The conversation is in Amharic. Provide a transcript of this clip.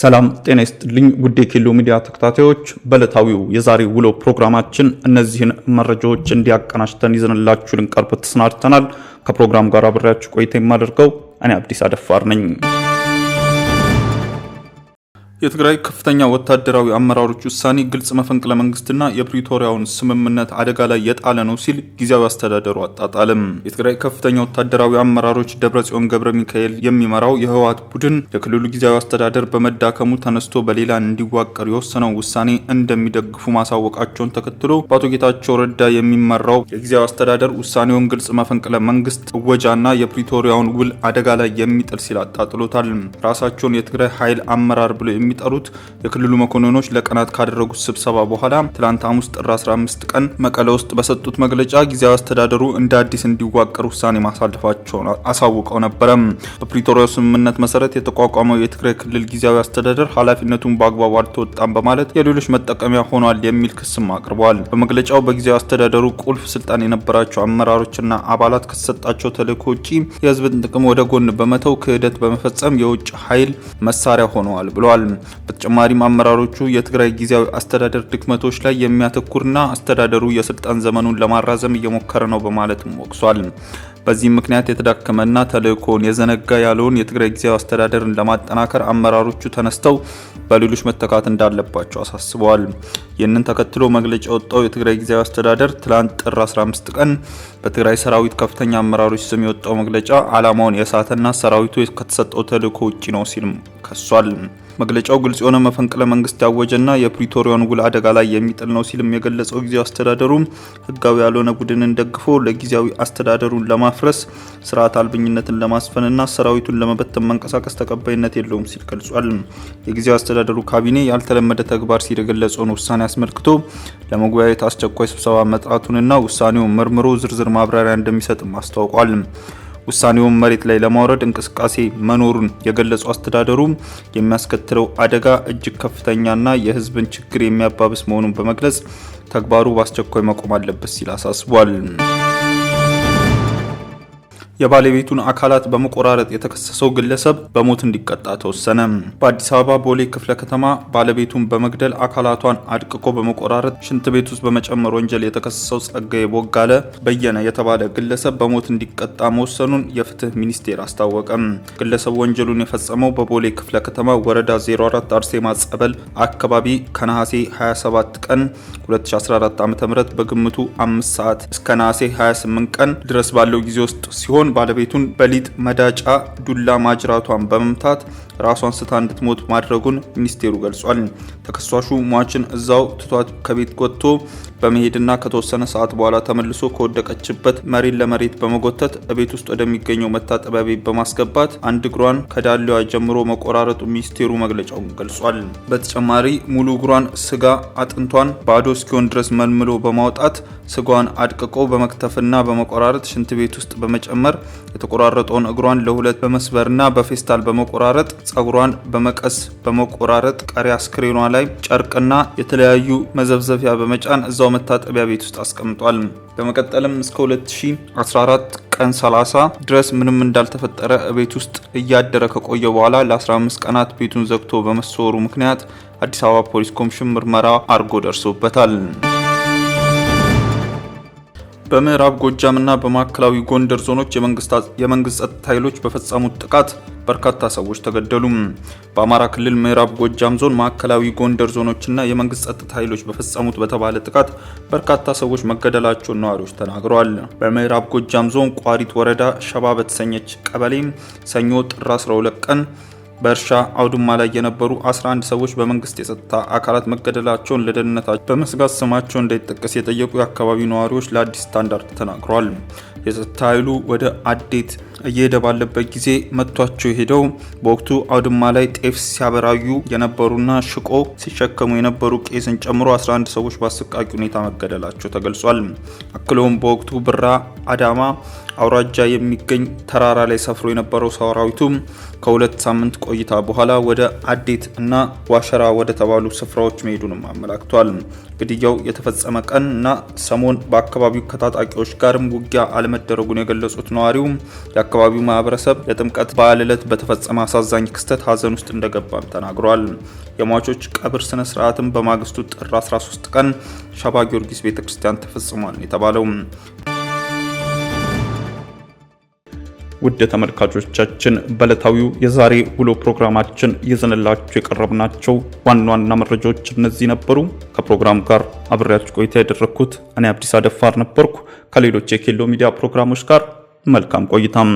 ሰላም ጤና ይስጥልኝ ውድ የኬሎ ሚዲያ ተከታታዮች፣ በዕለታዊው የዛሬ ውሎ ፕሮግራማችን እነዚህን መረጃዎች እንዲያቀናጅተን ይዘንላችሁ ልንቀርብ ተሰናድተናል። ከፕሮግራም ጋር አብሬያችሁ ቆይታ የማደርገው እኔ አብዲስ አደፋር ነኝ። የትግራይ ከፍተኛ ወታደራዊ አመራሮች ውሳኔ ግልጽ መፈንቅለ መንግስትና የፕሪቶሪያውን ስምምነት አደጋ ላይ የጣለ ነው ሲል ጊዜያዊ አስተዳደሩ አጣጣለም። የትግራይ ከፍተኛ ወታደራዊ አመራሮች ደብረጽዮን ገብረ ሚካኤል የሚመራው የህወሓት ቡድን የክልሉ ጊዜያዊ አስተዳደር በመዳከሙ ተነስቶ በሌላ እንዲዋቀር የወሰነው ውሳኔ እንደሚደግፉ ማሳወቃቸውን ተከትሎ በአቶ ጌታቸው ረዳ የሚመራው የጊዜያዊ አስተዳደር ውሳኔውን ግልጽ መፈንቅለ መንግስት እወጃና የፕሪቶሪያውን ውል አደጋ ላይ የሚጥል ሲል አጣጥሎታል። ራሳቸውን የትግራይ ኃይል አመራር ብሎ የሚጠሩት የክልሉ መኮንኖች ለቀናት ካደረጉት ስብሰባ በኋላ ትላንት ሐሙስ ጥር 15 ቀን መቀለ ውስጥ በሰጡት መግለጫ ጊዜያዊ አስተዳደሩ እንደ አዲስ እንዲዋቀር ውሳኔ ማሳለፋቸውን አሳውቀው ነበር። በፕሪቶሪያው ስምምነት መሰረት የተቋቋመው የትግራይ ክልል ጊዜያዊ አስተዳደር ኃላፊነቱን በአግባቡ አልተወጣም በማለት የሌሎች መጠቀሚያ ሆኗል የሚል ክስም አቅርበዋል። በመግለጫው በጊዜያዊ አስተዳደሩ ቁልፍ ስልጣን የነበራቸው አመራሮችና አባላት ከተሰጣቸው ተልዕኮ ውጪ የህዝብን ጥቅም ወደ ጎን በመተው ክህደት በመፈጸም የውጭ ኃይል መሳሪያ ሆነዋል ብለዋል። በተጨማሪም አመራሮቹ የትግራይ ጊዜያዊ አስተዳደር ድክመቶች ላይ የሚያተኩርና አስተዳደሩ የስልጣን ዘመኑን ለማራዘም እየሞከረ ነው በማለትም ወቅሷል። በዚህም ምክንያት የተዳከመና ተልዕኮውን የዘነጋ ያለውን የትግራይ ጊዜያዊ አስተዳደርን ለማጠናከር አመራሮቹ ተነስተው በሌሎች መተካት እንዳለባቸው አሳስበዋል። ይህንን ተከትሎ መግለጫ የወጣው የትግራይ ጊዜያዊ አስተዳደር ትላንት ጥር 15 ቀን በትግራይ ሰራዊት ከፍተኛ አመራሮች ስም የወጣው መግለጫ ዓላማውን የሳተና ሰራዊቱ ከተሰጠው ተልዕኮ ውጪ ነው ሲል ከሷል። መግለጫው ግልጽ የሆነ መፈንቅለ መንግስት ያወጀና የፕሪቶሪያውን ውል አደጋ ላይ የሚጥል ነው ሲልም የገለጸው ጊዜያዊ አስተዳደሩ ህጋዊ ያልሆነ ቡድንን ደግፎ ለጊዜያዊ አስተዳደሩን ለማፍረስ ስርዓት አልበኝነትን ለማስፈንና ሰራዊቱን ለመበተን መንቀሳቀስ ተቀባይነት የለውም ሲል ገልጿል። የጊዜያዊ አስተዳደሩ ካቢኔ ያልተለመደ ተግባር ሲል የገለጸውን ውሳኔ አስመልክቶ ለመወያየት አስቸኳይ ስብሰባ መጥራቱንና ውሳኔውን መርምሮ ዝርዝር ማብራሪያ እንደሚሰጥም አስታውቋል። ውሳኔውን መሬት ላይ ለማውረድ እንቅስቃሴ መኖሩን የገለጸው አስተዳደሩ የሚያስከትለው አደጋ እጅግ ከፍተኛና የህዝብን ችግር የሚያባብስ መሆኑን በመግለጽ ተግባሩ በአስቸኳይ መቆም አለበት ሲል አሳስቧል። የባለቤቱን አካላት በመቆራረጥ የተከሰሰው ግለሰብ በሞት እንዲቀጣ ተወሰነ። በአዲስ አበባ ቦሌ ክፍለ ከተማ ባለቤቱን በመግደል አካላቷን አድቅቆ በመቆራረጥ ሽንት ቤት ውስጥ በመጨመር ወንጀል የተከሰሰው ጸጋዬ ቦጋለ በየነ የተባለ ግለሰብ በሞት እንዲቀጣ መወሰኑን የፍትህ ሚኒስቴር አስታወቀ። ግለሰቡ ወንጀሉን የፈጸመው በቦሌ ክፍለ ከተማ ወረዳ 04 አርሴማ ጸበል አካባቢ ከነሐሴ 27 ቀን 2014 ዓ.ም በግምቱ 5 ሰዓት እስከ ነሐሴ 28 ቀን ድረስ ባለው ጊዜ ውስጥ ሲሆን ባለቤቱን በሊጥ መዳጫ ዱላ ማጅራቷን በመምታት ራሷን ስታ እንድትሞት ማድረጉን ሚኒስቴሩ ገልጿል። ተከሳሹ ሟችን እዛው ትቷት ከቤት ወጥቶ በመሄድና ከተወሰነ ሰዓት በኋላ ተመልሶ ከወደቀችበት መሬት ለመሬት በመጎተት ቤት ውስጥ ወደሚገኘው መታጠቢያ ቤት በማስገባት አንድ እግሯን ከዳሌዋ ጀምሮ መቆራረጡ ሚኒስቴሩ መግለጫውን ገልጿል። በተጨማሪ ሙሉ እግሯን ስጋ አጥንቷን ባዶ እስኪሆን ድረስ መልምሎ በማውጣት ስጋዋን አድቅቆ በመክተፍና በመቆራረጥ ሽንት ቤት ውስጥ በመጨመር የተቆራረጠውን እግሯን ለሁለት በመስበርና በፌስታል በመቆራረጥ ጸጉሯን በመቀስ በመቆራረጥ ቀሪ አስክሬኗ ላይ ጨርቅና የተለያዩ መዘብዘፊያ በመጫን እዛው መታጠቢያ ቤት ውስጥ አስቀምጧል። በመቀጠልም እስከ 2014 ቀን 30 ድረስ ምንም እንዳልተፈጠረ ቤት ውስጥ እያደረ ከቆየ በኋላ ለ15 ቀናት ቤቱን ዘግቶ በመሰወሩ ምክንያት አዲስ አበባ ፖሊስ ኮሚሽን ምርመራ አርጎ ደርሶበታል። በምዕራብ ጎጃምና በማዕከላዊ ጎንደር ዞኖች የመንግስት ጸጥታ ኃይሎች በፈጸሙት ጥቃት በርካታ ሰዎች ተገደሉ። በአማራ ክልል ምዕራብ ጎጃም ዞን፣ ማዕከላዊ ጎንደር ዞኖችና የመንግስት ጸጥታ ኃይሎች በፈጸሙት በተባለ ጥቃት በርካታ ሰዎች መገደላቸውን ነዋሪዎች ተናግረዋል። በምዕራብ ጎጃም ዞን ቋሪት ወረዳ ሸባ በተሰኘች ቀበሌ ሰኞ ጥር 12 ቀን በእርሻ አውድማ ላይ የነበሩ 11 ሰዎች በመንግስት የጸጥታ አካላት መገደላቸውን ለደህንነታቸው በመስጋት ስማቸው እንዳይጠቀስ የጠየቁ የአካባቢው ነዋሪዎች ለአዲስ ስታንዳርድ ተናግረዋል። የጸጥታ ኃይሉ ወደ አዴት እየሄደ ባለበት ጊዜ መቷቸው የሄደው በወቅቱ አውድማ ላይ ጤፍ ሲያበራዩ የነበሩና ሽቆ ሲሸከሙ የነበሩ ቄስን ጨምሮ 11 ሰዎች በአሰቃቂ ሁኔታ መገደላቸው ተገልጿል። አክለውም በወቅቱ ብራ አዳማ አውራጃ የሚገኝ ተራራ ላይ ሰፍሮ የነበረው ሰራዊቱ ከሁለት ሳምንት ቆይታ በኋላ ወደ አዴት እና ዋሸራ ወደ ተባሉ ስፍራዎች መሄዱንም አመላክቷል። ግድያው የተፈጸመ ቀን እና ሰሞን በአካባቢው ከታጣቂዎች ጋርም ውጊያ አለመደረጉን የገለጹት ነዋሪው የአካባቢው ማህበረሰብ የጥምቀት በዓል ዕለት በተፈጸመ አሳዛኝ ክስተት ሀዘን ውስጥ እንደገባም ተናግሯል። የሟቾች ቀብር ስነ ስርዓትም በማግስቱ ጥር 13 ቀን ሸባ ጊዮርጊስ ቤተክርስቲያን ተፈጽሟል የተባለው። ውድ ተመልካቾቻችን በዕለታዊው የዛሬ ውሎ ፕሮግራማችን ይዘንላችሁ የቀረብናቸው ዋና ዋና መረጃዎች እነዚህ ነበሩ። ከፕሮግራም ጋር አብሬያችሁ ቆይታ ያደረኩት እኔ አብዲስ አደፋር ነበርኩ። ከሌሎች የኬሎ ሚዲያ ፕሮግራሞች ጋር መልካም ቆይታም